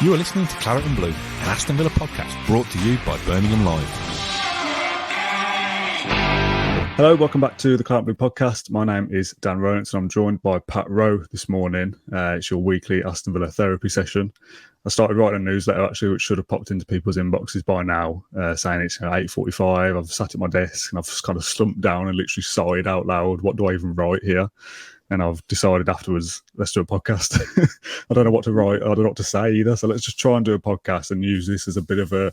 You are listening to Claret Blue, an Aston Villa podcast brought to you by Birmingham Live. Hello, welcome back to the Claret Blue podcast. My name is Dan Rowlands and I'm joined by Pat Rowe this morning. It's your weekly Aston Villa therapy session. I started writing a newsletter actually, which should have popped into people's inboxes by now, saying it's 8:45. I've sat at my desk and I've just kind of slumped down and literally sighed out loud. What do I even write here? And I've decided afterwards, let's do a podcast. I don't know what to write. I don't know what to say either. So let's just try and do a podcast and use this as a bit of a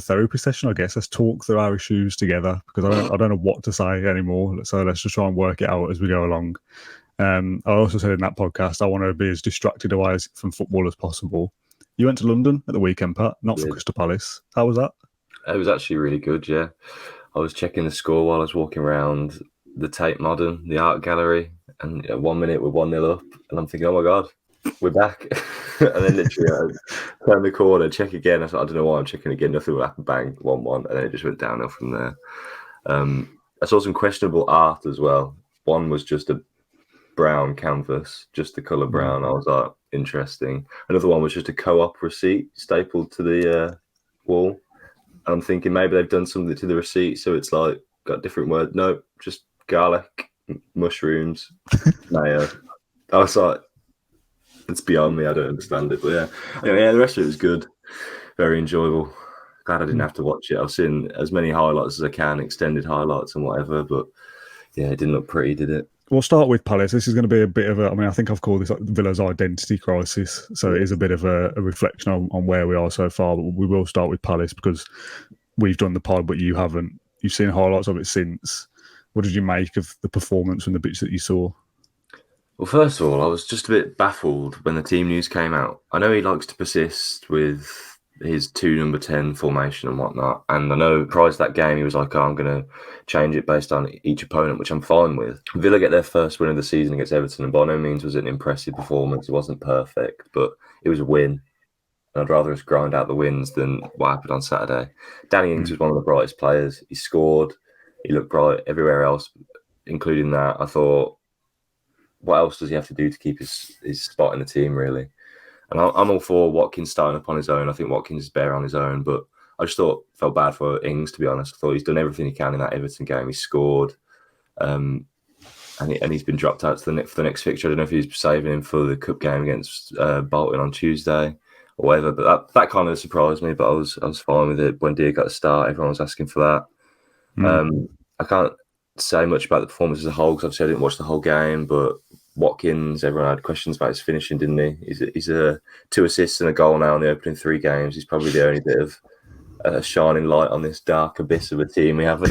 therapy session, I guess. Let's talk through our issues together because I don't know what to say anymore. So let's just try and work it out as we go along. I also said in that podcast, I want to be as distracted away from football as possible. You went to London at the weekend, Pat, not for Crystal Palace. How was that? It was actually really good, yeah. I was checking the score while I was walking around the Tate Modern, the art gallery, and 1 minute we're 1-0 up, and I'm thinking, oh my God, we're back. And then literally I turn the corner, check again. I thought, I don't know why I'm checking again, nothing will happen, bang, 1-1, and then it just went downhill from there. I saw some questionable art as well. One was just a brown canvas, just the colour brown. I was like, interesting. Another one was just a co-op receipt stapled to the wall. And I'm thinking maybe they've done something to the receipt, so it's like got different words. No, just garlic, mushrooms, mayo. I was like, it's beyond me. I don't understand it. But yeah, anyway, the rest of it was good. Very enjoyable. Glad I didn't have to watch it. I've seen as many highlights as I can, extended highlights and whatever. But yeah, it didn't look pretty, did it? We'll start with Palace. This is going to be a bit of I think I've called this like Villa's identity crisis. So it is a bit of a reflection on where we are so far. But we will start with Palace because we've done the pod, but you haven't. You've seen highlights of it since. What did you make of the performance from the bits that you saw? Well, first of all, I was just a bit baffled when the team news came out. I know he likes to persist with his 2 number 10 formation and whatnot. And I know prior to that game, he was like, I'm going to change it based on each opponent, which I'm fine with. Villa get their first win of the season against Everton, and by no means was it an impressive performance. It wasn't perfect, but it was a win. And I'd rather us grind out the wins than what happened on Saturday. Danny Ings was one of the brightest players. He scored. He looked bright everywhere else, including that. I thought, what else does he have to do to keep his spot in the team, really? And I'm all for Watkins starting up on his own. I think Watkins is better on his own, but I just felt bad for Ings, to be honest. I thought he's done everything he can in that Everton game. He scored, and he's been dropped out for the next fixture. I don't know if he's saving him for the cup game against Bolton on Tuesday or whatever, but that kind of surprised me, but I was fine with it. When Dia got a start, everyone was asking for that. I can't say much about the performance as a whole because obviously I didn't watch the whole game, but Watkins, everyone had questions about his finishing, didn't he? He's 2 assists and a goal now in the opening 3 games. He's probably the only bit of shining light on this dark abyss of a team we have.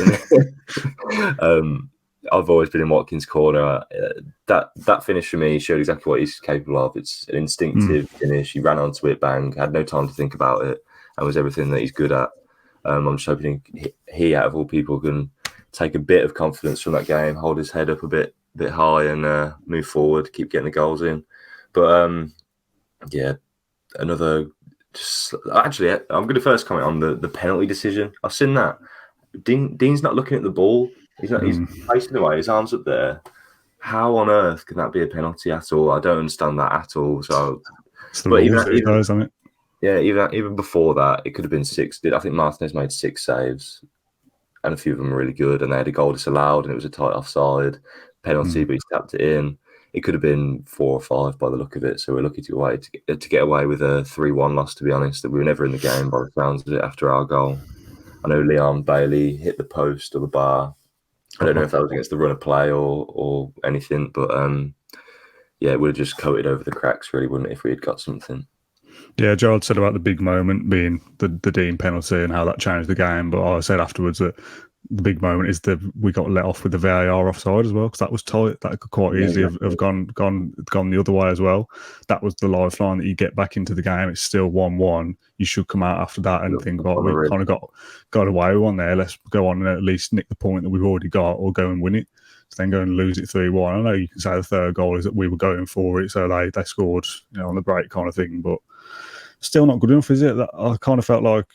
I've always been in Watkins' corner. That finish for me showed exactly what he's capable of. It's an instinctive finish. He ran onto it, bang, had no time to think about it, and was everything that he's good at. I'm just hoping he, out of all people, can take a bit of confidence from that game, hold his head up a bit high and move forward, keep getting the goals in. But actually, I'm going to first comment on the penalty decision. I've seen that. Dean's not looking at the ball. He's facing away, his arms up there. How on earth can that be a penalty at all? I don't understand that at all. So, but even before that, it could have been 6. I think Martinez made 6 saves, and a few of them were really good, and they had a goal disallowed, and it was a tight offside penalty, but he tapped it in. It could have been 4 or 5 by the look of it, so we're lucky to get away with a 3-1 loss, to be honest. That we were never in the game by the sounds of it after our goal. I know Leon Bailey hit the post or the bar. I don't know if that was against the run of play or anything, but it would have just coated over the cracks, really, wouldn't it, if we had got something. Yeah, Gerald said about the big moment being the Dean penalty and how that changed the game, but I said afterwards that the big moment is that we got let off with the VAR offside as well, because that was tight. That could quite easily have gone the other way as well. That was the lifeline that you get back into the game. It's still 1-1. You should come out after that and think, oh, we kind of got away with one there. Let's go on and at least nick the point that we've already got, or go and win it. So then go and lose it 3-1. I know you can say the third goal is that we were going for it, so they scored, on the break kind of thing, but still not good enough, is it? I kind of felt like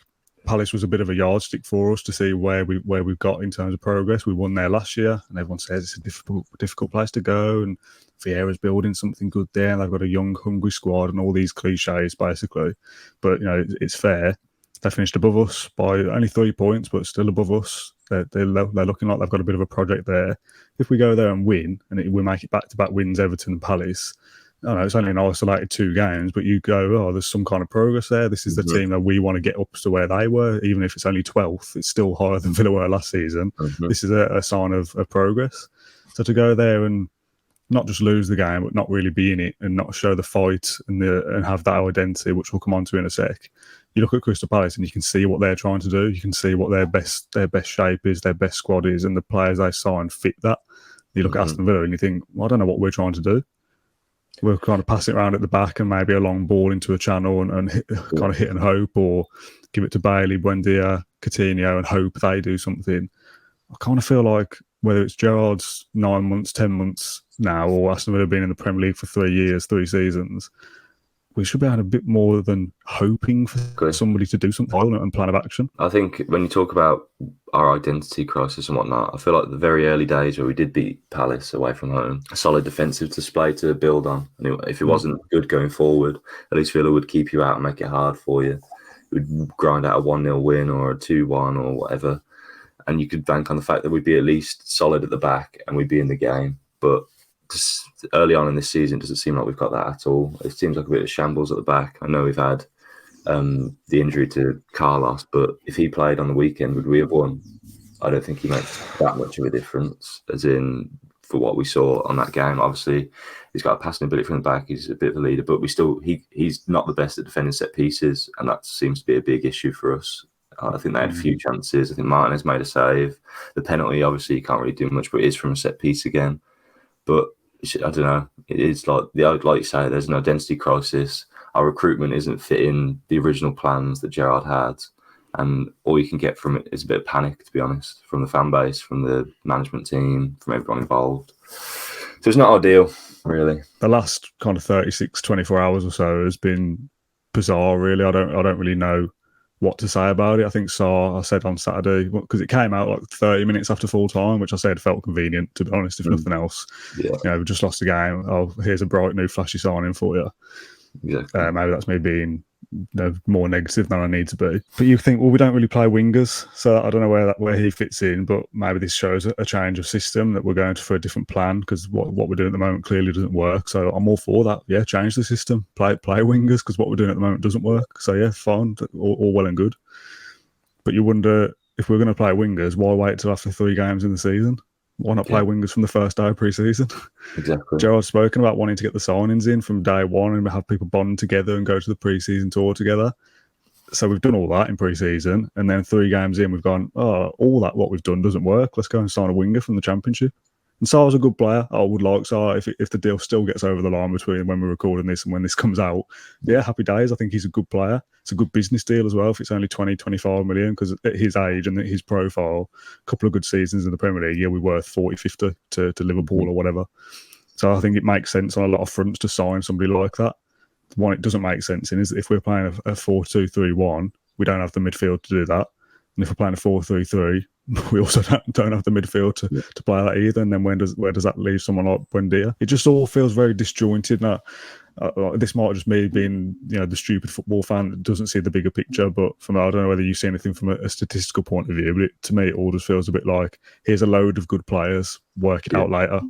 Palace was a bit of a yardstick for us to see where we've got in terms of progress. We won there last year, and everyone says it's a difficult place to go, and Vieira's building something good there, and they've got a young, hungry squad, and all these cliches basically. But it's fair. They finished above us by only 3 points, but still above us. They're looking like they've got a bit of a project there. If we go there and win, and we make it back-to-back wins, Everton and Palace, I know it's only an isolated 2 games, but you go, there's some kind of progress there. This is the team that we want to get up to where they were, even if it's only 12th. It's still higher than Villa were last season. This is a sign of progress. So to go there and not just lose the game, but not really be in it and not show the fight and have that identity, which we'll come on to in a sec. You look at Crystal Palace and you can see what they're trying to do. You can see what their best shape is, their best squad is, and the players they sign fit that. You look at Aston Villa and you think, I don't know what we're trying to do. We're kind of passing it around at the back and maybe a long ball into a channel and kind of hit and hope, or give it to Bailey, Buendia, Coutinho and hope they do something. I kind of feel like whether it's Gerrard's 9 months, 10 months now, or Aston Villa being in the Premier League for 3 years, 3 seasons, we should be having a bit more than hoping for somebody to do something and plan of action. I think when you talk about our identity crisis and whatnot, I feel like the very early days where we did beat Palace away from home, a solid defensive display to build on. And if it wasn't good going forward, at least Villa would keep you out and make it hard for you. It would grind out a 1-0 win or a 2-1 or whatever. And you could bank on the fact that we'd be at least solid at the back and we'd be in the game. But just early on in this season, it doesn't seem like we've got that at all. It seems like a bit of shambles at the back. I know we've had the injury to Carlos, but if he played on the weekend, would we have won? I don't think he makes that much of a difference, as in for what we saw on that game. Obviously, he's got a passing ability from the back. He's a bit of a leader, but he's not the best at defending set pieces, and that seems to be a big issue for us. I think they had a few chances. I think Martinez made a save. The penalty, obviously, you can't really do much, but it is from a set piece again. But I don't know. It is like you say, there's an identity crisis. Our recruitment isn't fitting the original plans that Gerrard had. And all you can get from it is a bit of panic, to be honest, from the fan base, from the management team, from everyone involved. So it's not ideal, really. The last kind of 36, 24 hours or so has been bizarre, really. I don't really know what to say about it. I think Sarr, I said on Saturday, because it came out like 30 minutes after full time, which I said felt convenient, to be honest, if nothing else. Yeah. We've just lost the game. Oh, here's a bright new flashy signing for you. Exactly. Maybe that's me being more negative than I need to be. But you think, well, we don't really play wingers, so I don't know where he fits in, but maybe this shows a change of system, that we're going for a different plan, because what we're doing at the moment clearly doesn't work. So I'm all for that. Yeah, change the system, play wingers, because what we're doing at the moment doesn't work. So yeah, fine, all well and good. But you wonder, if we're going to play wingers, why wait till after 3 games in the season? Why not play wingers from the first day of pre-season? Exactly. Gerard's spoken about wanting to get the signings in from day one and have people bond together and go to the pre-season tour together. So we've done all that in pre-season, and then 3 games in, we've gone, all that what we've done doesn't work. Let's go and sign a winger from the Championship. And Sarr's a good player. I would like Sarr if the deal still gets over the line between when we're recording this and when this comes out. Yeah, happy days. I think he's a good player. It's a good business deal as well if it's only 20, 25 million, because at his age and his profile, a couple of good seasons in the Premier League, we're worth 40, 50 to Liverpool or whatever. So I think it makes sense on a lot of fronts to sign somebody like that. The one it doesn't make sense in is if we're playing a 4-2-3-1, we don't have the midfield to do that. And if we're playing a 4-3-3, we also don't have the midfield to play that either. And then where does that leave someone like Buendia? It just all feels very disjointed now. This might just me being, the stupid football fan that doesn't see the bigger picture. But from I don't know whether you see anything from a statistical point of view. But to me, it all just feels a bit like, here's a load of good players, work it out later.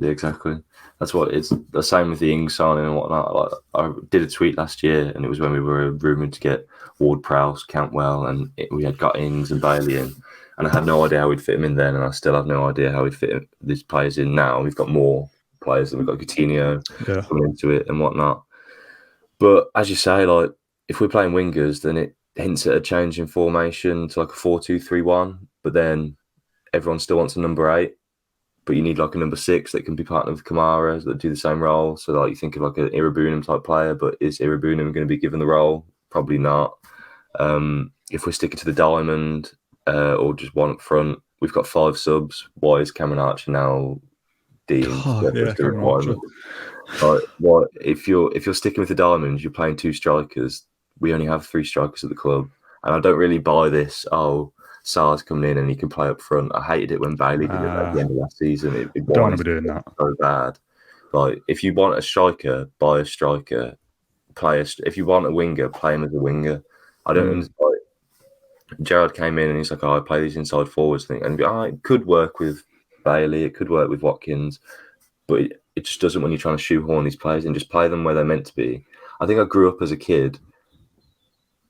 Yeah, exactly. That's what it's the same with the Ings signing and whatnot. Like, I did a tweet last year, and it was when we were rumoured to get Ward-Prowse, Cantwell, and we had got Ings and Bailey in. And I had no idea how we'd fit him in then, and I still have no idea how we'd fit these players in now. We've got more players, and we've got Coutinho coming into it and whatnot. But as you say, like, if we're playing wingers, then it hints at a change in formation to like a 4-2-3-1. But then everyone still wants a number 8. But you need like a number 6 that can be partnered with Kamara that do the same role. So like you think of like an Irabunum type player, but is Irabunum going to be given the role? Probably not. If we're sticking to the diamond or just one up front, we've got 5 subs. Why is Cameron Archer now deemed the requirement? If you're sticking with the diamond, you're playing 2 strikers. We only have 3 strikers at the club. And I don't really buy this, Sarr's coming in and he can play up front. I hated it when Bailey did it at the end of last season. It don't want to be doing that. So bad. Like, if you want a striker, buy a striker. If you want a winger, play him as a winger. I don't understand. Gerrard came in and he's like, I play these inside forwards thing. And it could work with Bailey, it could work with Watkins, but it just doesn't when you're trying to shoehorn these players and just play them where they're meant to be. I think I grew up as a kid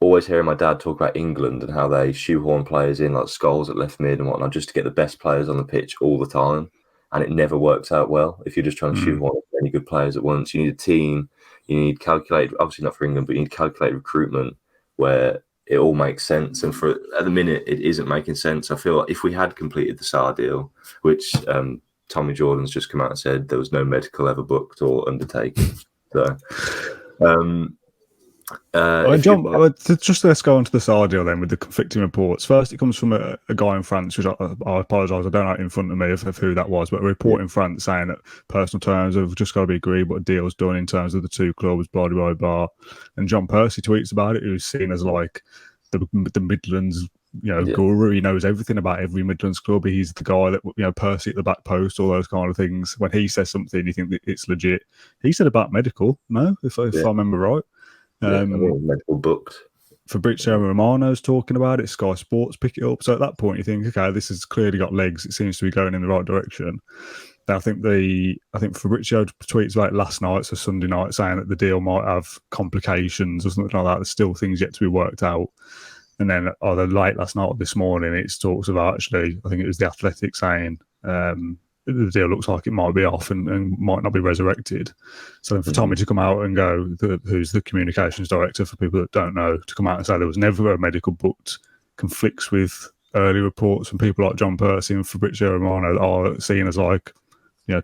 always hearing my dad talk about England and how they shoehorn players in, like Scholes at left mid and whatnot, just to get the best players on the pitch all the time. And it never works out well if you're just trying to shoehorn many good players at once. You need a team, you need calculated, obviously not for England, but you need calculated recruitment where it all makes sense. And at the minute, it isn't making sense. I feel like if we had completed the Sarr deal, which Tommy Jordan's just come out and said there was no medical ever booked or undertaken. So, John, just let's go on to the Sarr deal then with the conflicting reports. First, it comes from a guy in France, which I apologise, I don't have it in front of me of who that was, but a report in France saying that personal terms have just got to be agreed, but a deal's done in terms of the two clubs, blah, blah, blah. And John Percy tweets about it, who's seen as like the Midlands, guru. He knows everything about every Midlands club. He's the guy that, Percy at the back post, all those kind of things. When he says something, you think that it's legit. He said about medical, no, if I remember right. Medical booked. Fabrizio Romano's talking about it. Sky Sports pick it up. So at that point, you think, okay, this has clearly got legs. It seems to be going in the right direction. Now, I think Fabrizio tweets about it last night, so Sunday night, saying that the deal might have complications or something like that. There's still things yet to be worked out. And then either late last night or this morning, it talks about actually, I think it was the Athletic saying the deal looks like it might be off and might not be resurrected. So then for Tommy to come out and go, who's the communications director for people that don't know, to come out and say there was never a medical booked, conflicts with early reports from people like John Percy and Fabrizio Romano that are seen as like,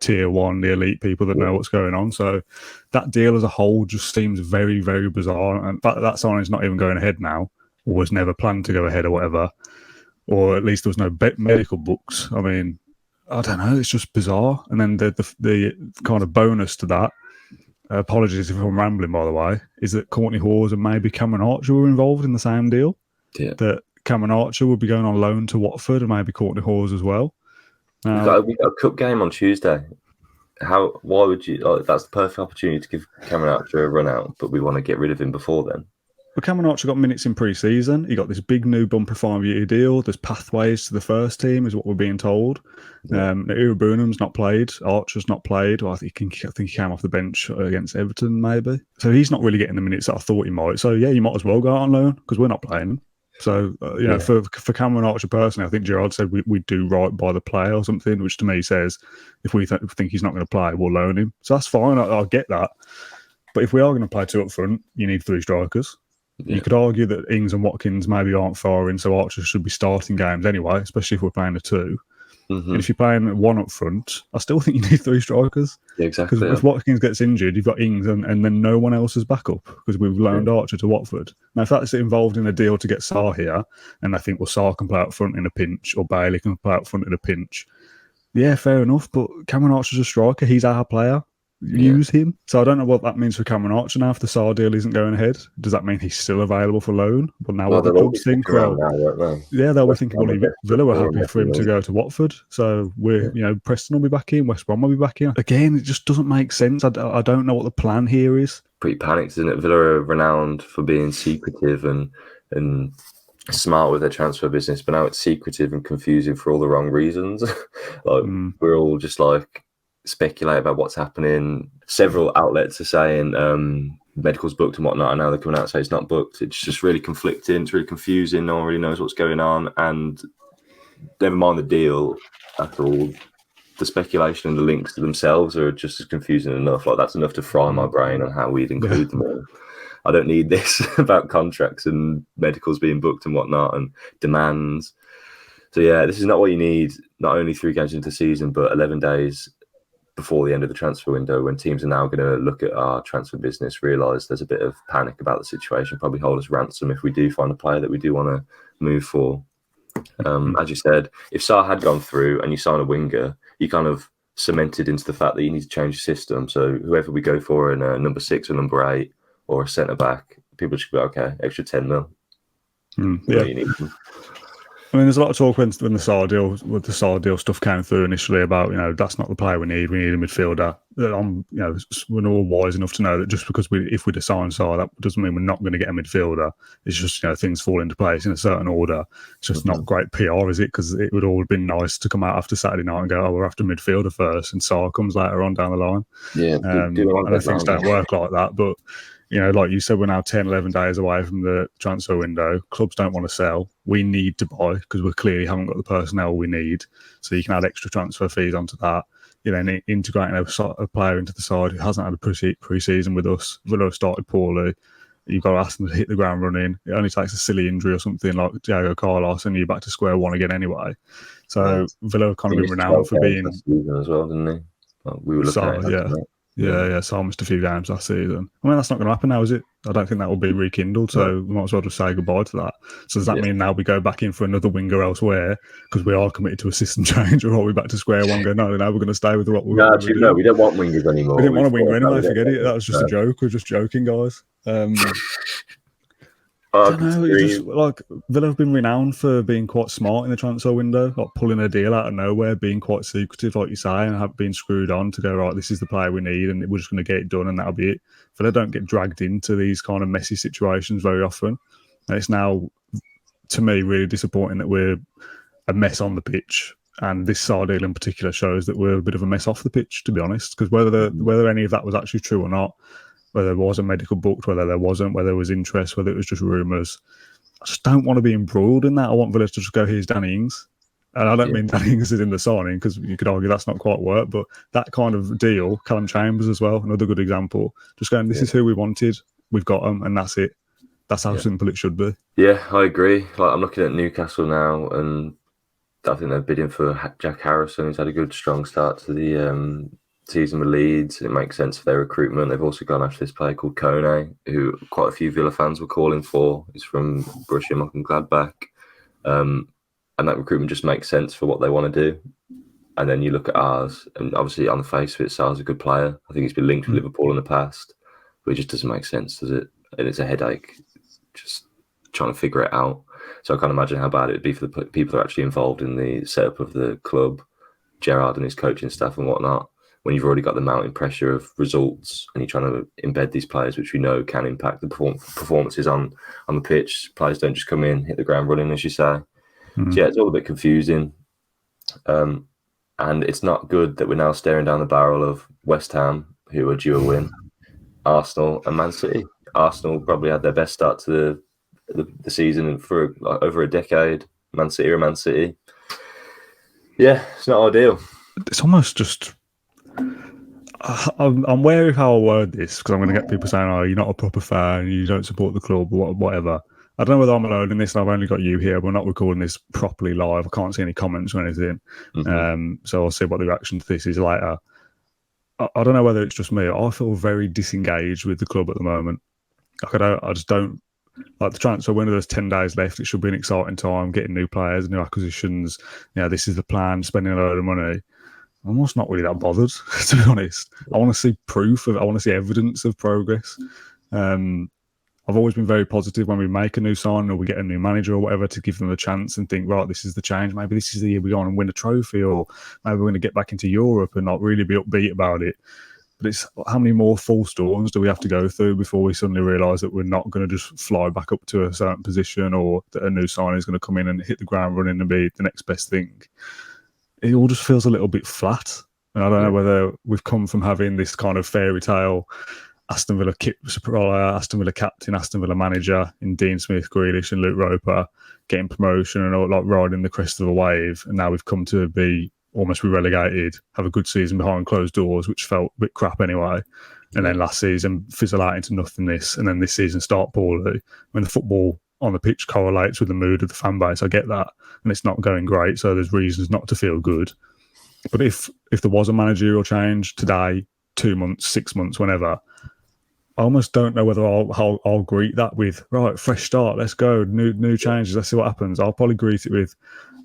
tier one, the elite people that know what's going on. So that deal as a whole just seems very, very bizarre. And that signing's not even going ahead now, or was never planned to go ahead or whatever, or at least there was no medical books. I mean, I don't know. It's just bizarre. And then the kind of bonus to that, apologies if I'm rambling, by the way, is that Courtney Hawes and maybe Cameron Archer were involved in the same deal. Yeah. That Cameron Archer would be going on loan to Watford and maybe Courtney Hawes as well. Now, we've got a cup game on Tuesday. Why would you? That's the perfect opportunity to give Cameron Archer a run out, but we want to get rid of him before then. Well, Cameron Archer got minutes in pre-season. He got this big new bumper 5-year deal. There's pathways to the first team, is what we're being told. Irabunam's not played. Archer's not played. Well, I think he came off the bench against Everton, maybe. So he's not really getting the minutes that I thought he might. So yeah, you might as well go out on loan because we're not playing him. So for Cameron Archer personally, I think Gerrard said we do right by the player or something, which to me says if we think he's not going to play, we'll loan him. So that's fine. I'll get that. But if we are going to play two up front, you need 3 strikers. Yeah. You could argue that Ings and Watkins maybe aren't firing, so Archer should be starting games anyway, especially if we're playing a 2. Mm-hmm. And if you're playing 1 up front, I still think you need 3 strikers. Yeah, exactly. Because if Watkins gets injured, you've got Ings and then no one else is backup because we've loaned Archer to Watford. Now, if that's involved in a deal to get Sarr here, and I think, Sarr can play up front in a pinch or Bailey can play up front in a pinch, yeah, fair enough. But Cameron Archer's a striker. He's our player. Use him. So I don't know what that means for Cameron Archer now if the Sarr deal isn't going ahead. Does that mean he's still available for loan? Well, now what the clubs think? They'll be thinking, Villa were happy for him to go to Watford. So Preston will be back in, West Brom will be back in. Again, it just doesn't make sense. I don't know what the plan here is. Pretty panicked, isn't it? Villa are renowned for being secretive and smart with their transfer business, but now it's secretive and confusing for all the wrong reasons. We're all just like speculate about what's happening. Several outlets are saying medical's booked and whatnot, and now they're coming out and say it's not booked. It's just really conflicting. It's really confusing. No one really knows what's going on. And never mind the deal at all. The speculation and the links to themselves are just as confusing enough. Like that's enough to fry my brain on how we'd include them all. I don't need this about contracts and medicals being booked and whatnot and demands. So yeah, this is not what you need. Not only 3 games into the season, but 11 days before the end of the transfer window, when teams are now going to look at our transfer business, realise there's a bit of panic about the situation, probably hold us ransom if we do find a player that we do want to move for. As you said, if Sarr had gone through and you sign a winger, you kind of cemented into the fact that you need to change the system. So whoever we go for in a number 6 or number 8 or a centre-back, people should be okay, extra 10 mil. Yeah. You need them. I mean, there's a lot of talk when the Sarr deal stuff came through initially about, that's not the player we need. We need a midfielder. We're all wise enough to know that just because if we'd assign Sarr, that doesn't mean we're not going to get a midfielder. It's just, things fall into place in a certain order. It's just not great PR, is it? Because it would all have been nice to come out after Saturday night and go, oh, we're after midfielder first, and Sarr comes later on down the line. Yeah, I know things don't work like that, but like you said, we're now 10, 11 days away from the transfer window. Clubs don't want to sell. We need to buy because we clearly haven't got the personnel we need. So you can add extra transfer fees onto that. Integrating a player into the side who hasn't had a pre-season with us. Villa started poorly. You've got to ask them to hit the ground running. It only takes a silly injury or something like Diego Carlos and you're back to square one again anyway. So Villa have kind of been renowned for being... as well, didn't they? Well, we were looking at that. Yeah, Sarr missed a few games last season. I mean, that's not going to happen now, is it? I don't think that will be rekindled, so we might as well just say goodbye to that. So does that mean now we go back in for another winger elsewhere because we are committed to a system change, or are we back to square one going, no, we're going to stay with what we're doing? No, we don't want wingers anymore. We didn't want a winger anyway, forget it. That was just a joke. We're just joking, guys. I don't know. Villa have been renowned for being quite smart in the transfer window, like pulling a deal out of nowhere, being quite secretive, like you say, and have been screwed on to go, right, this is the player we need, and we're just going to get it done, and that'll be it. Villa don't get dragged into these kind of messy situations very often. And it's now, to me, really disappointing that we're a mess on the pitch. And this Sarr deal in particular shows that we're a bit of a mess off the pitch, to be honest, because whether any of that was actually true or not, whether there was a medical booked, whether there wasn't, whether there was interest, whether it was just rumours. I just don't want to be embroiled in that. I want Villa to just go, here's Danny Ings. And I don't mean Danny Ings is in the signing, because you could argue that's not quite work, but that kind of deal, Callum Chambers as well, another good example, just going, this is who we wanted, we've got them, and that's it. That's how simple it should be. Yeah, I agree. I'm looking at Newcastle now, and I think they're bidding for Jack Harrison. He's had a good, strong start to the season with Leeds. It makes sense for their recruitment. They've also gone after this player called Kone, who quite a few Villa fans were calling for. He's from Borussia Mönchengladbach. And that recruitment just makes sense for what they want to do. And then you look at ours, and obviously on the face of it, Sarr's a good player. I think he's been linked with Liverpool in the past, but it just doesn't make sense, does it? And it's a headache, just trying to figure it out. So I can't imagine how bad it would be for the people who are actually involved in the setup of the club, Gerrard and his coaching staff and whatnot, when you've already got the mounting pressure of results and you're trying to embed these players, which we know can impact the performances on the pitch. Players don't just come in, hit the ground running, as you say. So yeah, it's all a bit confusing. And it's not good that we're now staring down the barrel of West Ham, who are due a win, Arsenal and Man City. Arsenal probably had their best start to the season for over a decade. Man City are Man City. Yeah, it's not ideal. It's almost just... I'm wary of how I word this, because I'm going to get people saying, oh, you're not a proper fan, you don't support the club, or whatever. I don't know whether I'm alone in this, and I've only got you here. We're not recording this properly live. I can't see any comments or anything. So I'll see what the reaction to this is later. I don't know whether it's just me. I feel very disengaged with the club at the moment. I just don't... Like the transfer window, there's 10 days left. It should be an exciting time, getting new players, new acquisitions. This is the plan, spending a load of money. I'm almost not really that bothered, to be honest. I want to see proof I want to see evidence of progress. I've always been very positive when we make a new sign or we get a new manager or whatever, to give them a chance and think, right, this is the change. Maybe this is the year we go on and win a trophy, or maybe we're going to get back into Europe and not really be upbeat about it. But it's how many more false dawns do we have to go through before we suddenly realise that we're not going to just fly back up to a certain position, or that a new sign is going to come in and hit the ground running and be the next best thing. It all just feels a little bit flat. And I don't know whether we've come from having this kind of fairy tale Aston Villa Aston Villa captain, Aston Villa manager in Dean Smith, Grealish and Luke Roper getting promotion and all, like riding the crest of a wave. And now we've come to be almost relegated, have a good season behind closed doors, which felt a bit crap anyway. And then last season fizzle out into nothingness. And then this season start poorly. When the football on the pitch correlates with the mood of the fan base, I get that. And it's not going great, so there's reasons not to feel good. But if there was a managerial change today, 2 months, 6 months, whenever, I almost don't know whether I'll greet that with, right, fresh start, let's go, new changes, let's see what happens. I'll probably greet it with,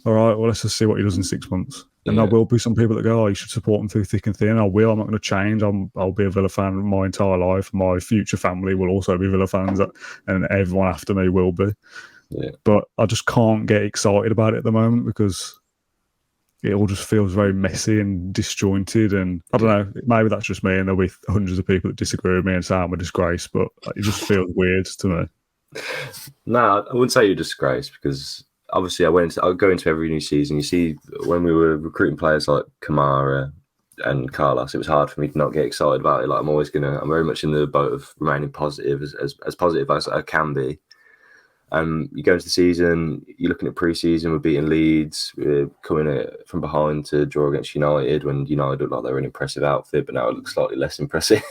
all right, well, let's just see what he does in 6 months. And there will be some people that go, oh, you should support him through thick and thin. I will. I'm not going to change. I'll be a Villa fan my entire life. My future family will also be Villa fans, and everyone after me will be. Yeah. But I just can't get excited about it at the moment because it all just feels very messy and disjointed. And I don't know, maybe that's just me, and there'll be hundreds of people that disagree with me and say I'm a disgrace, but it just feels weird to me. No, I wouldn't say you're a disgrace because obviously I go into every new season. You see, when we were recruiting players like Kamara and Carlos, it was hard for me to not get excited about it. Like I'm very much in the boat of remaining positive, as positive as I can be. You go into the season, you're looking at pre-season, we're beating Leeds, we're coming from behind to draw against United when United looked like they were an impressive outfit, but now it looks slightly less impressive.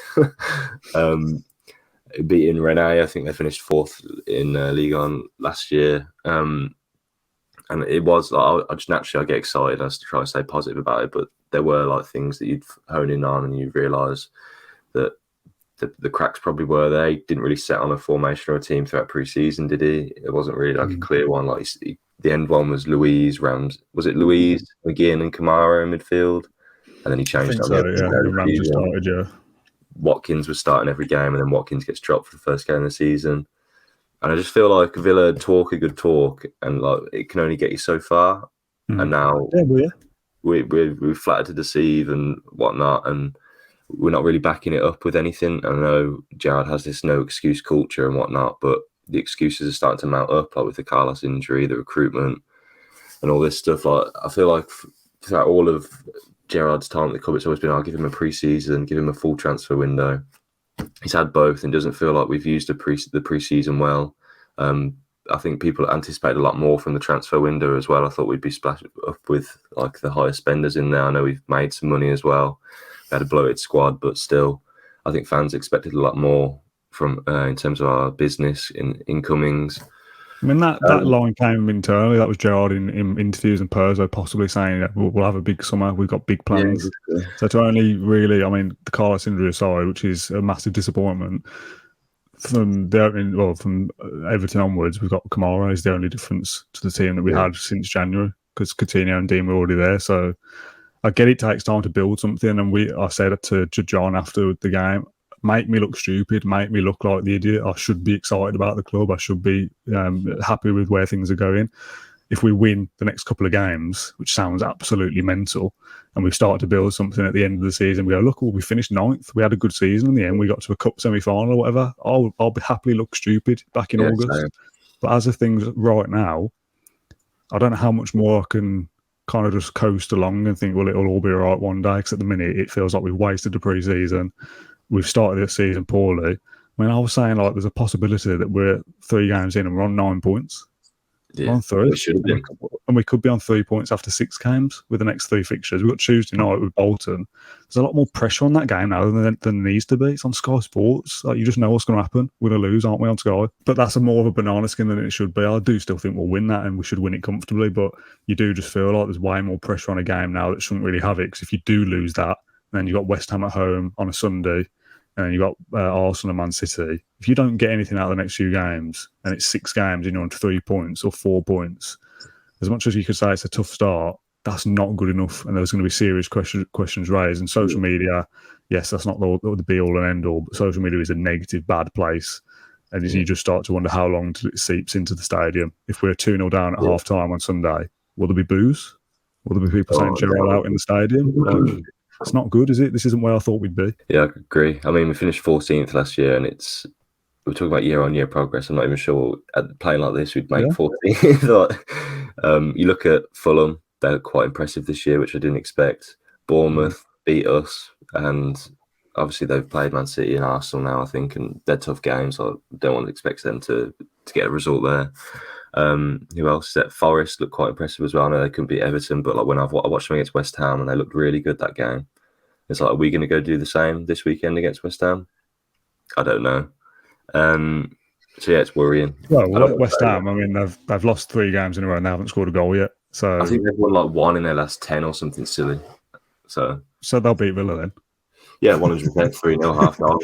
Beating Rennes, I think they finished 4th in Ligue 1 last year. And it was like, I get excited. I was to try to stay positive about it, but there were like things that you'd hone in on and you realise that the cracks probably were there. He didn't really set on a formation or a team throughout pre-season, did he? It wasn't really like a clear one. Like the end one was Louise, Rams. Was it Louise, McGinn and Kamara in midfield? And then he changed it on the The Rams started, yeah. Watkins was starting every game, and then Watkins gets dropped for the first game of the season. And I just feel like Villa talk a good talk, and like it can only get you so far. And now we're flattered to deceive and whatnot, and we're not really backing it up with anything. I know Gerrard has this no excuse culture and whatnot, but the excuses are starting to mount up, like with the Carlos injury, the recruitment, and all this stuff. Like I feel like throughout all of Gerrard's time at the club, it's always been, I'll give him a pre-season, give him a full transfer window. He's had both and doesn't feel like we've used the pre-season well. I think people anticipated a lot more from the transfer window as well. I thought we'd be splashed up with like the highest spenders in there. I know we've made some money as well. We had a bloated squad, but still, I think fans expected a lot more from in terms of our business in incomings. I mean, that line came internally. That was Gerrard in interviews and Perzo possibly saying that we'll have a big summer. We've got big plans. Yeah, so to only really, I mean, the Carlos injury aside, which is a massive disappointment, from Everton onwards, we've got Kamara is the only difference to the team that we had since January because Coutinho and Dean were already there. So I get it takes time to build something. And I said it to John after the game, make me look stupid, make me look like the idiot. I should be excited about the club. I should be happy with where things are going. If we win the next couple of games, which sounds absolutely mental, and we start to build something at the end of the season, we go, look, we finished 9th. We had a good season in the end. We got to a cup semi-final or whatever. I'll be happily look stupid back in August. Same. But as of things right now, I don't know how much more I can kind of just coast along and think, well, it'll all be all right one day. Because at the minute, it feels like we've wasted the pre-season. We've started this season poorly. I mean, I was saying like there's a possibility that we're 3 games in and we're on 9 points. Yeah, we're on 3. we should have been. And we could be on 3 points after 6 games with the next 3 fixtures. We've got Tuesday night with Bolton. There's a lot more pressure on that game now than there needs to be. It's on Sky Sports. Like, you just know what's going to happen. We're going to lose, aren't we, on Sky? But that's more of a banana skin than it should be. I do still think we'll win that and we should win it comfortably. But you do just feel like there's way more pressure on a game now that shouldn't really have it. Because if you do lose that, then you've got West Ham at home on a Sunday, and you've got Arsenal and Man City. If you don't get anything out of the next few games, and it's 6 games and you're on 3 points or 4 points, as much as you could say it's a tough start, that's not good enough. And there's going to be serious questions raised. And social media, yes, that's not the be-all and end-all, but social media is a negative, bad place. And you just start to wonder how long until it seeps into the stadium. If we're 2-0 down at half-time on Sunday, will there be boos? Will there be people saying Gerrard out in the stadium? It's not good, is it? This isn't where I thought we'd be. Yeah, I agree. I mean, we finished 14th last year, and we're talking about year-on-year progress. I'm not even sure at playing like this we'd make 14th. You look at Fulham; they're quite impressive this year, which I didn't expect. Bournemouth beat us, and obviously they've played Man City and Arsenal now, I think, and they're tough games. So I don't want to expect them to get a result there. Who else is that? Forest looked quite impressive as well. I know they couldn't beat Everton, but like when I watched them against West Ham and they looked really good that game. It's like, are we going to go do the same this weekend against West Ham? I don't know. So yeah, it's worrying. Well, West Ham, I mean, they've lost 3 games in a row and they haven't scored a goal yet. So I think they've won like 1 in their last 10 or something silly. So they'll beat Villa then. Yeah, 100%, 3-0 half-time.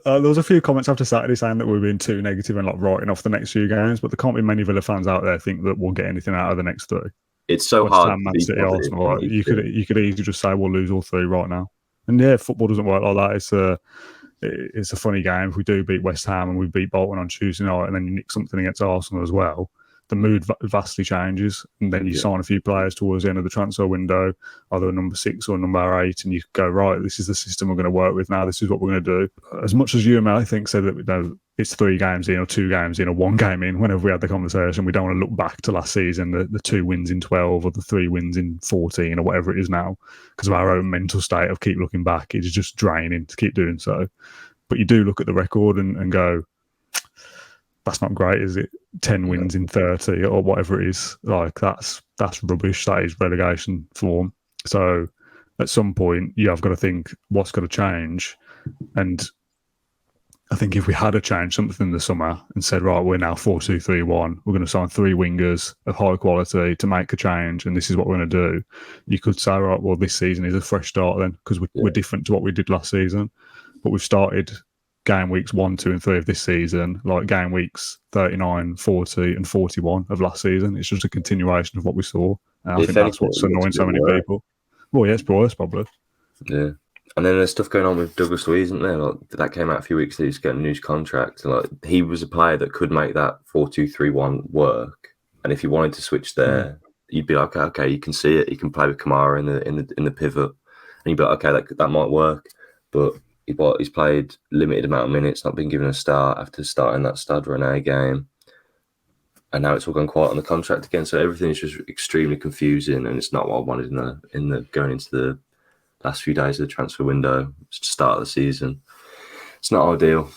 There was a few comments after Saturday saying that we're being too negative and like writing off the next few games, but there can't be many Villa fans out there think that we'll get anything out of the next 3. It's so West hard. Ham, Man City, Arsenal, right? You could easily just say we'll lose all 3 right now. And yeah, football doesn't work like that. it's a funny game. If we do beat West Ham and we beat Bolton on Tuesday night, and then you nick something against Arsenal as well, the mood vastly changes, and then you sign a few players towards the end of the transfer window, either number 6 or number 8, and you go, right, this is the system we're going to work with now. This is what we're going to do. As much as you and me, I think, said that it's 3 games in or 2 games in or 1 game in, whenever we had the conversation, we don't want to look back to last season, the 2 wins in 12 or the 3 wins in 14 or whatever it is now, because of our own mental state of keep looking back. It's just draining to keep doing so. But you do look at the record and go, that's not great, is it? 10 wins in 30 or whatever it is. Like, that's rubbish. That is relegation form. So at some point, you have got to think, what's got to change? And I think if we had to change something in the summer and said, right, we're now 4-2-3-1, we're going to sign 3 wingers of high quality to make a change, and this is what we're going to do, you could say, right, well, this season is a fresh start then, because we're different to what we did last season. But we've started game weeks 1, 2, and 3 of this season, like game weeks 39, 40, and 41 of last season. It's just a continuation of what we saw. And I think that's what's annoying so many people. Well, yeah, it's worse, probably. Yeah. And then there's stuff going on with Douglas Luiz, isn't there? Like, that came out a few weeks ago. He's getting a new contract. And, like, he was a player that could make that 4-2-3-1 work. And if you wanted to switch there, you'd be like, okay, you can see it. You can play with Kamara in the pivot, and you'd be like, okay, that might work. But he's played limited amount of minutes, not been given a start after starting that Stade Rennais game. And now it's all gone quiet on the contract again. So everything is just extremely confusing, and it's not what I wanted in the going into the last few days of the transfer window, start of the season. It's not ideal.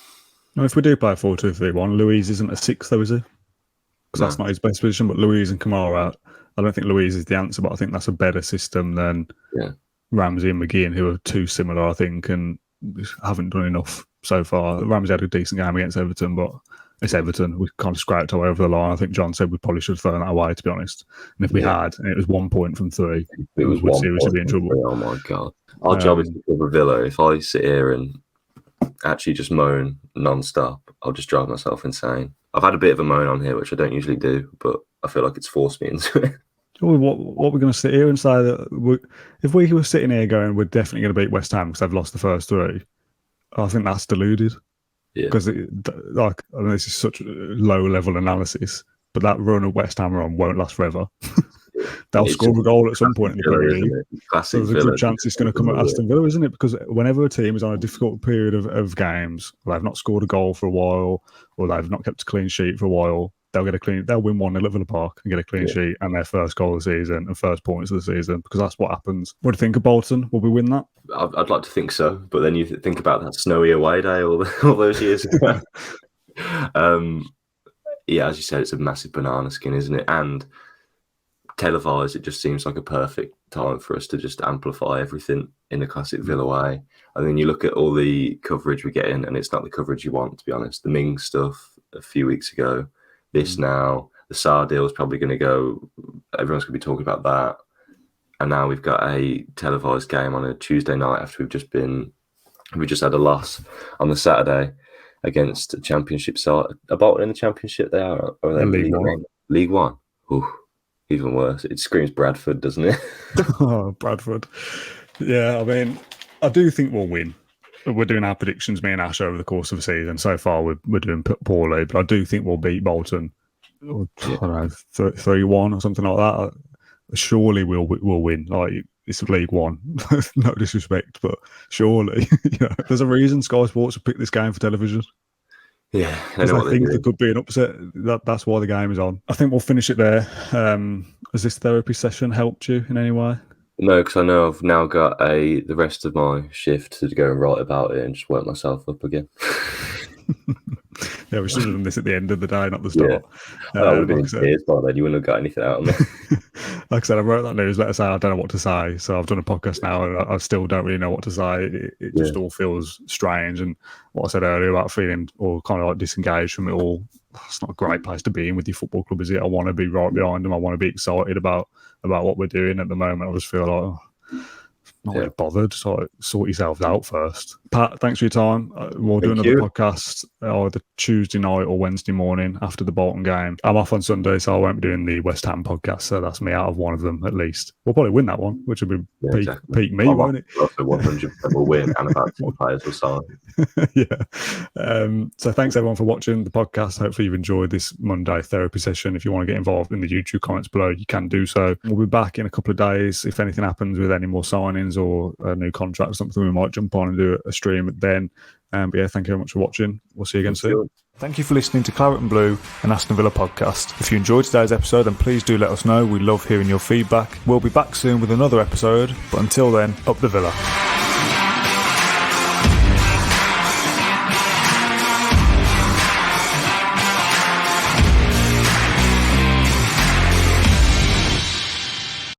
Well, if we do play 4-2-3-1, Luiz isn't a 6 though, is he? Because that's not his best position. But Luiz and Kamara, I don't think Luiz is the answer, but I think that's a better system than Ramsey and McGinn, who are too similar, I think, and haven't done enough so far. Ramsey had a decent game against Everton, but it's Everton. We kind of scraped our way over the line. I think John said we probably should have thrown that away, to be honest. And if we had, and it was 1 point from 3, it was we'd seriously be in trouble. 3. Oh my God. Our job is to cover Villa. If I sit here and actually just moan non-stop, I'll just drive myself insane. I've had a bit of a moan on here, which I don't usually do, but I feel like it's forced me into it. What we're going to sit here and say that if we were sitting here going, we're definitely going to beat West Ham because they've lost the first 3, I think that's deluded. Because this is such a low level analysis, but that run of West Ham on won't last forever. They'll score a goal at some point in the Premier League. So there's a good chance it's going to come at Aston Villa, isn't it? Because whenever a team is on a difficult period of games, they've not scored a goal for a while, or they've not kept a clean sheet for a while, they'll win 1-0 at Villa Park and get a clean sheet and their first goal of the season and first points of the season, because that's what happens. What do you think of Bolton? Will we win that? I'd like to think so, but then you think about that snowy away day all those years ago. As you said, it's a massive banana skin, isn't it? And televised, it just seems like a perfect time for us to just amplify everything in the classic Villa way. And then you look at all the coverage we're getting, and it's not the coverage you want, to be honest. The Ming stuff a few weeks ago, this now, the Sarr deal is probably going to go, everyone's going to be talking about that. And now we've got a televised game on a Tuesday night after we just had a loss on the Saturday against a championship side. Are Bolton in the championship they are? Or are they League One? League One? Ooh, even worse. It screams Bradford, doesn't it? Oh, Bradford. Yeah, I mean, I do think we'll win. We're doing our predictions, me and Ash, over the course of the season. So far, we're doing poorly, but I do think we'll beat Bolton. I don't know, 3-1 or something like that. Surely we'll win. Like, it's League One. No disrespect, but surely, there's a reason Sky Sports have picked this game for television. Yeah, because I think there could be an upset. That's why the game is on. I think we'll finish it there. Has this therapy session helped you in any way? No, because I know I've now got the rest of my shift to go and write about it and just work myself up again. Yeah, we should have done this at the end of the day, not the start. Yeah. I would have been in tears by then. You wouldn't have got anything out of me. Like I said, I wrote that newsletter saying I don't know what to say. So I've done a podcast now and I still don't really know what to say. It just all feels strange. And what I said earlier about feeling all kind of like disengaged from it all, it's not a great place to be in with your football club, is it? I want to be right behind them. I want to be excited about what we're doing at the moment. I just feel like not really bothered. So sort yourselves out first. Pat, thanks for your time. We'll do another podcast either Tuesday night or Wednesday morning after the Bolton game. I'm off on Sunday, so I won't be doing the West Ham podcast. So that's me out of one of them at least. We'll probably win that one, which will be peak me, won't it? 100% will win, and about 10 players will sign. Yeah. So thanks everyone for watching the podcast. Hopefully you've enjoyed this Monday therapy session. If you want to get involved in the YouTube comments below, you can do so. We'll be back in a couple of days. If anything happens with any more signings or a new contract or something, we might jump on and do a stream then. But yeah, thank you very much for watching. We'll see you again soon. Thank you for listening to Claret and Blue and Aston Villa podcast. If you enjoyed today's episode, then please do let us know. We love hearing your feedback. We'll be back soon with another episode, but until then, up the Villa.